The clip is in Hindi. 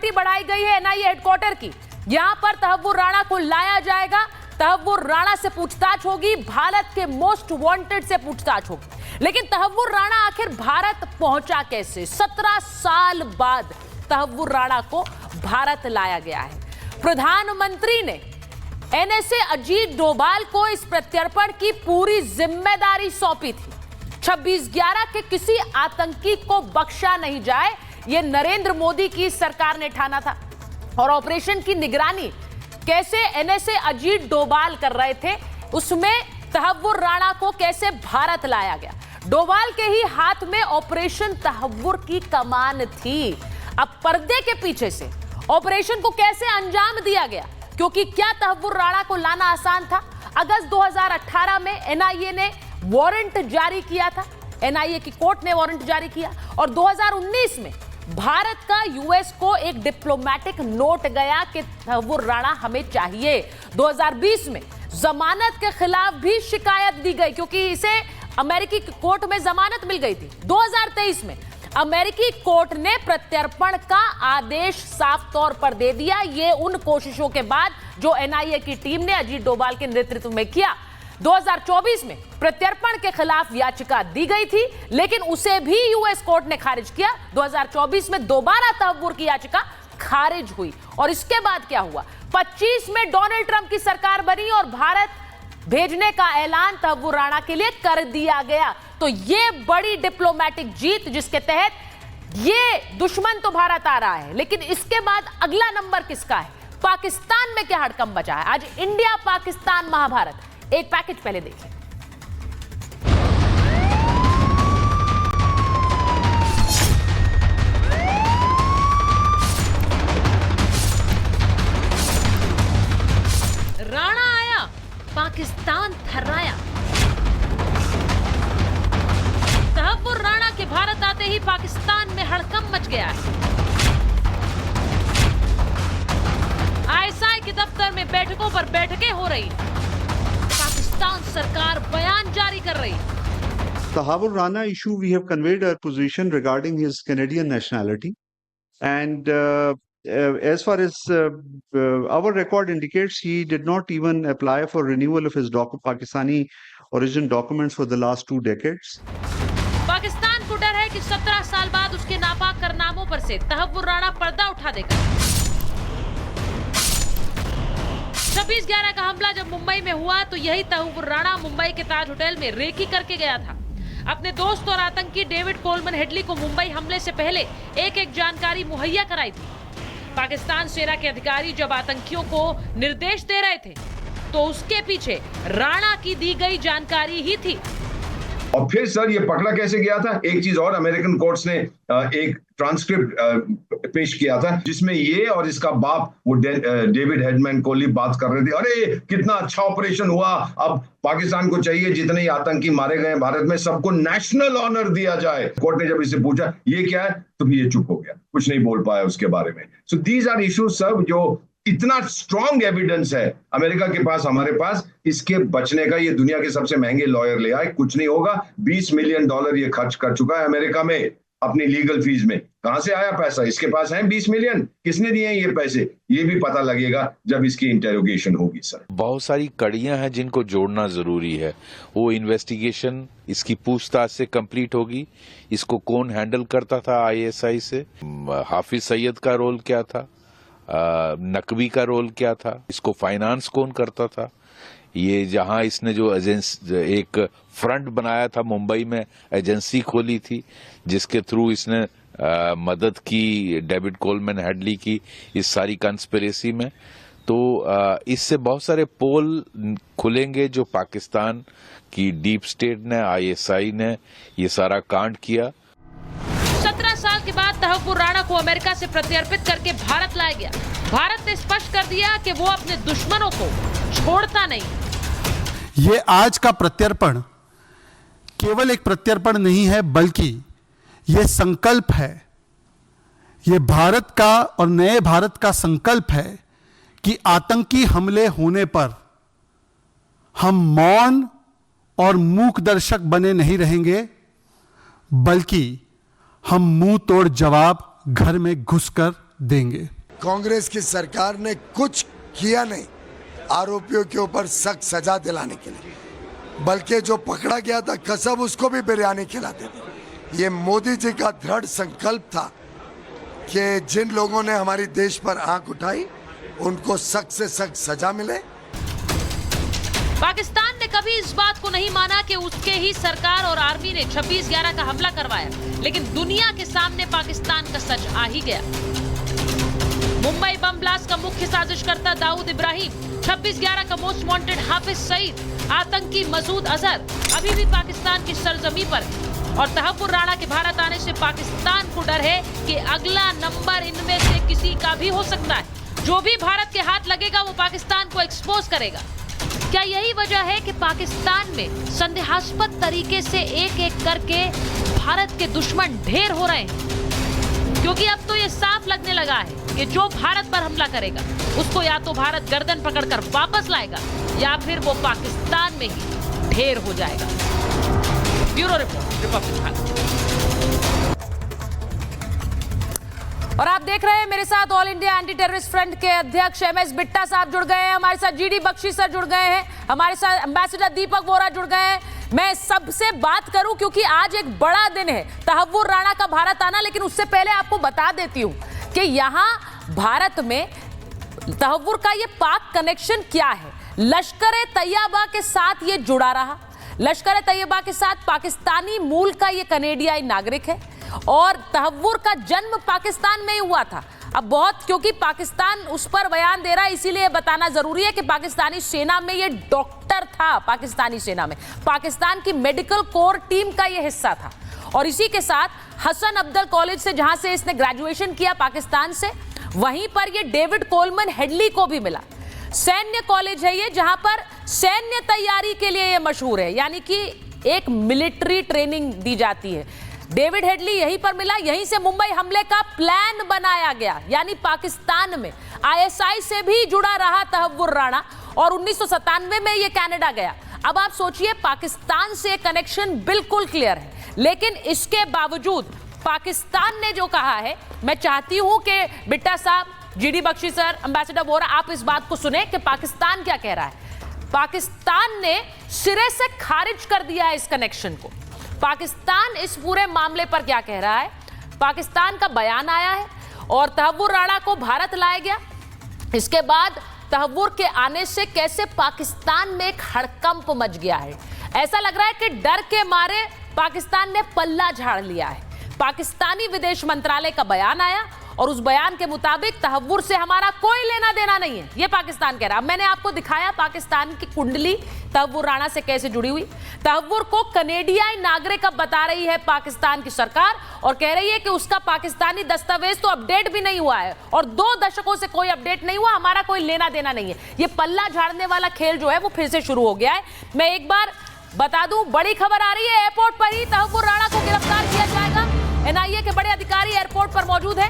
सिक्योरिटी बढ़ाई गई है एनआईए हेडक्वार्टर की। यहां पर तहव्वुर राणा को लाया जाएगा, तहव्वुर राणा से पूछताछ होगी, भारत के मोस्ट वांटेड से पूछताछ होगी। लेकिन तहव्वुर राणा आखिर भारत पहुंचा कैसे? 17 साल बाद तहव्वुर राणा को भारत लाया गया है। प्रधानमंत्री ने एनएसए अजीत डोभाल को इस प्रत्यर्पण की पूरी जिम्मेदारी सौंपी थी। 26/11 के किसी आतंकी को बख्शा नहीं जाए, यह नरेंद्र मोदी की सरकार ने ठाना था। और ऑपरेशन की निगरानी कैसे एनएसए अजीत डोभाल कर रहे थे, उसमें तहव्वुर राणा को कैसे भारत लाया गया। डोभाल के ही हाथ में ऑपरेशन तहव्वुर की कमान थी। अब पर्दे के पीछे से ऑपरेशन को कैसे अंजाम दिया गया, क्योंकि क्या तहव्वुर राणा को लाना आसान था? अगस्त 2018 में एनआईए ने वारंट जारी किया था, एनआईए की कोर्ट ने वारंट जारी किया। और 2019 में भारत का यूएस को एक डिप्लोमेटिक नोट गया कि तहव्वुर राणा हमें चाहिए। 2020 में जमानत के खिलाफ भी शिकायत दी गई, क्योंकि इसे अमेरिकी कोर्ट में जमानत मिल गई थी। 2023 में अमेरिकी कोर्ट ने प्रत्यर्पण का आदेश साफ तौर पर दे दिया। ये उन कोशिशों के बाद जो एनआईए की टीम ने अजीत डोभाल के नेतृत्व में किया। 2024 में प्रत्यर्पण के खिलाफ याचिका दी गई थी, लेकिन उसे भी यूएस कोर्ट ने खारिज किया। 2024 में दोबारा तहव्वुर की याचिका खारिज हुई। और इसके बाद क्या हुआ? 25 में डोनाल्ड ट्रंप की सरकार बनी और भारत भेजने का ऐलान तहव्वुर राणा के लिए कर दिया गया। तो ये बड़ी डिप्लोमेटिक जीत, जिसके तहत ये दुश्मन तो भारत आ रहा है, लेकिन इसके बाद अगला नंबर किसका है? पाकिस्तान में क्या हड़कंप बचा है? आज इंडिया पाकिस्तान महाभारत, एक पैकेज पहले देखिए। राणा आया, पाकिस्तान थर्राया। तहव्वुर राणा के भारत आते ही पाकिस्तान में हड़कंप मच गया है। आईएसआई के दफ्तर में बैठकों पर बैठकें हो रही, पाकिस्तान सरकार बयान जारी कर रही। Tahavvur Rana issue, we have conveyed our position regarding his Canadian nationality, and as far as our record indicates, he did not even apply for renewal of his Pakistani origin documents for the last 2 decades. Pakistan को डर है कि 17 साल बाद उसके नापाक कारनामों पर से तहव्वुर राणा पर्दा उठा देगा। 26/11 का हमला जब मुंबई में हुआ तो यही तहव्वुर राणा मुंबई के ताज होटल में रेकी करके गया था। अपने दोस्त और आतंकी डेविड कोलमन हेडली को मुंबई हमले से पहले एक जानकारी मुहैया कराई थी। पाकिस्तान सेना के अधिकारी जब आतंकियों को निर्देश दे रहे थे तो उसके पीछे राणा की दी गई जानकारी ही थी। और फिर सर ये पकड़ा कैसे गया था? एक चीज और, अमेरिकन कोर्ट्स ने एक ट्रांसक्रिप्ट पेश किया था जिसमें ये और इसका बाप वो डेविड हेडमैन कोहली बात कर रहे थे, अरे कितना अच्छा ऑपरेशन हुआ, अब पाकिस्तान को चाहिए जितने ही आतंकी मारे गए भारत में सबको नेशनल ऑनर दिया जाए। कोर्ट ने जब इसे पूछा ये क्या है, तो फिर ये चुप हो गया, कुछ नहीं बोल पाया उसके बारे में। सो दीज आर इश्यूज सब जो इतना स्ट्रॉन्ग एविडेंस है अमेरिका के पास, हमारे पास, इसके बचने का। ये दुनिया के सबसे महंगे लॉयर ले आए, कुछ नहीं होगा। $20 मिलियन ये खर्च कर चुका है अमेरिका में अपनी लीगल फीस में। कहां से आया पैसा? इसके पास है 20 मिलियन, किसने दिए हैं ये पैसे? ये भी पता लगेगा जब इसकी इंटेरोगेशन होगी। सर बहुत सारी कड़ियां हैं जिनको जोड़ना जरूरी है। वो इन्वेस्टिगेशन इसकी पूछताछ से कंप्लीट होगी। इसको कौन हैंडल करता था आईएसआई से, हाफिज सईद का रोल क्या था, नकवी का रोल क्या था, इसको फाइनेंस कौन करता था, ये जहां इसने जो एक फ्रंट बनाया था मुंबई में, एजेंसी खोली थी जिसके थ्रू इसने मदद की डेविड कोलमैन हेडली की इस सारी कंस्पिरेसी में। तो इससे बहुत सारे पोल खुलेंगे जो पाकिस्तान की डीप स्टेट ने, आईएसआई ने ये सारा कांड किया। 17 साल के बाद तहव्वुर राणा को अमेरिका से प्रत्यर्पित करके भारत लाया गया। भारत ने स्पष्ट कर दिया कि वो अपने दुश्मनों को छोड़ता नहीं। ये आज का प्रत्यर्पण केवल एक प्रत्यर्पण नहीं है, बल्कि ये संकल्प है, ये भारत का और नए भारत का संकल्प है कि आतंकी हमले होने पर हम मौन और मूक दर्शक बने नहीं रहेंगे, बल्कि हम मुंह तोड़ जवाब घर में घुसकर देंगे। कांग्रेस की सरकार ने कुछ किया नहीं आरोपियों के ऊपर सख्त सजा दिलाने के लिए, बल्कि जो पकड़ा गया था कसम उसको भी बिरयानी खिलाते थे। ये मोदी जी का दृढ़ संकल्प था कि जिन लोगों ने हमारी देश पर आंख उठाई उनको सख्त से सख्त सजा मिले। पाकिस्तान ने कभी इस बात को नहीं माना कि उसके ही सरकार और आर्मी ने 26/11 का हमला करवाया, लेकिन दुनिया के सामने पाकिस्तान का सच आ ही गया। मुंबई बम ब्लास्ट का मुख्य साजिशकर्ता दाऊद इब्राहिम, 26/11 का मोस्ट वांटेड हाफिज सईद, आतंकी मसूद अजहर अभी भी पाकिस्तान की सरजमी पर है और तहव्वुर राणा के भारत आने से पाकिस्तान को डर है कि अगला नंबर इनमें से किसी का भी हो सकता है। जो भी भारत के हाथ लगेगा वो पाकिस्तान को एक्सपोज करेगा। क्या यही वजह है कि पाकिस्तान में संदेहास्पद तरीके से एक एक करके भारत के दुश्मन ढेर हो रहे हैं? क्योंकि अब तो ये साफ लगने लगा है कि जो भारत पर हमला करेगा उसको या तो भारत गर्दन पकड़कर वापस लाएगा या फिर वो पाकिस्तान में ही ढेर हो जाएगा। Bureau report, Republic Bharat. और आप देख रहे हैं मेरे साथ all India anti terrorist front के अध्यक्ष MS बिट्टा साहब जुड़ गए हैं, हमारे साथ GD बख्शी सर जुड़ गए हैं, हमारे साथ एम्बेसडर दीपक वोरा जुड़ गए हैं। मैं सबसे बात करूं क्योंकि आज एक बड़ा दिन है तहव्वुर राणा का भारत आना, लेकिन उससे पहले आपको बता देती हूं कि यहां भारत में तहव्वुर का ये पाक कनेक्शन क्या है। लश्कर तैयबा के साथ ये जुड़ा रहा। लश्कर तैयबा के साथ पाकिस्तानी मूल का ये कनेडियाई नागरिक है और तहव्वुर का जन्म पाकिस्तान में ही हुआ था। अब बहुत क्योंकि पाकिस्तान उस पर बयान दे रहा है इसीलिए बताना जरूरी है कि पाकिस्तानी सेना में ये डॉक्टर था। पाकिस्तानी सेना में पाकिस्तान की मेडिकल कोर टीम का ये हिस्सा था और इसी के साथ हसन अब्दल कॉलेज से जहां से इसने ग्रेजुएशन किया पाकिस्तान से, वहीं पर ये डेविड कोलमन हेडली को भी मिला। सैन्य कॉलेज है ये जहां पर सैन्य तैयारी के लिए ये मशहूर है, यानी कि एक मिलिट्री ट्रेनिंग दी जाती है। डेविड हेडली यहीं पर मिला, यहीं से मुंबई हमले का प्लान बनाया गया, यानी पाकिस्तान में ISI से भी जुड़ा रहा तहव्वुर राणा और 1997 में ये कनाडा गया। अब आप सोचिए पाकिस्तान से कनेक्शन बिल्कुल क्लियर है, लेकिन इसके बावजूद पाकिस्तान ने जो कहा है, मैं चाहती हूं कि बिट्टा साहब, GD Bakshi sir, ambassador Vohra, आप इस बात को सुने कि पाकिस्तान क्या कह रहा है। पाकिस्तान ने सिरे से खारिज कर दिया है इस कनेक्शन को। पाकिस्तान इस पूरे मामले पर क्या कह रहा है, पाकिस्तान का बयान आया है और तहव्वुर राणा को भारत लाया गया। इसके बाद तहव्वुर के आने से कैसे पाकिस्तान में एक हड़कंप मच गया है। ऐसा लग रहा है कि डर के मारे पाकिस्तान ने पल्ला झाड़ लिया है। पाकिस्तानी विदेश मंत्रालय का बयान आया और उस बयान के मुताबिक तहव्वुर से हमारा कोई लेना देना नहीं है, ये पाकिस्तान कह रहा है। अब मैंने आपको दिखाया पाकिस्तान की कुंडली तहव्वुर राणा से कैसे जुड़ी हुई। तहव्वुर को कनेडियाई नागरिक अब बता रही है पाकिस्तान की सरकार और कह रही है कि उसका पाकिस्तानी दस्तावेज तो अपडेट भी नहीं हुआ है और 2 दशकों से कोई अपडेट नहीं हुआ, हमारा कोई लेना देना नहीं है। ये पल्ला झाड़ने वाला खेल जो है वो फिर से शुरू हो गया है। मैं एक बार बता दूं, बड़ी खबर आ रही है, एयरपोर्ट पर ही तहव्वुर राणा को गिरफ्तार किया जाएगा। NIA के बड़े अधिकारी एयरपोर्ट पर मौजूद है।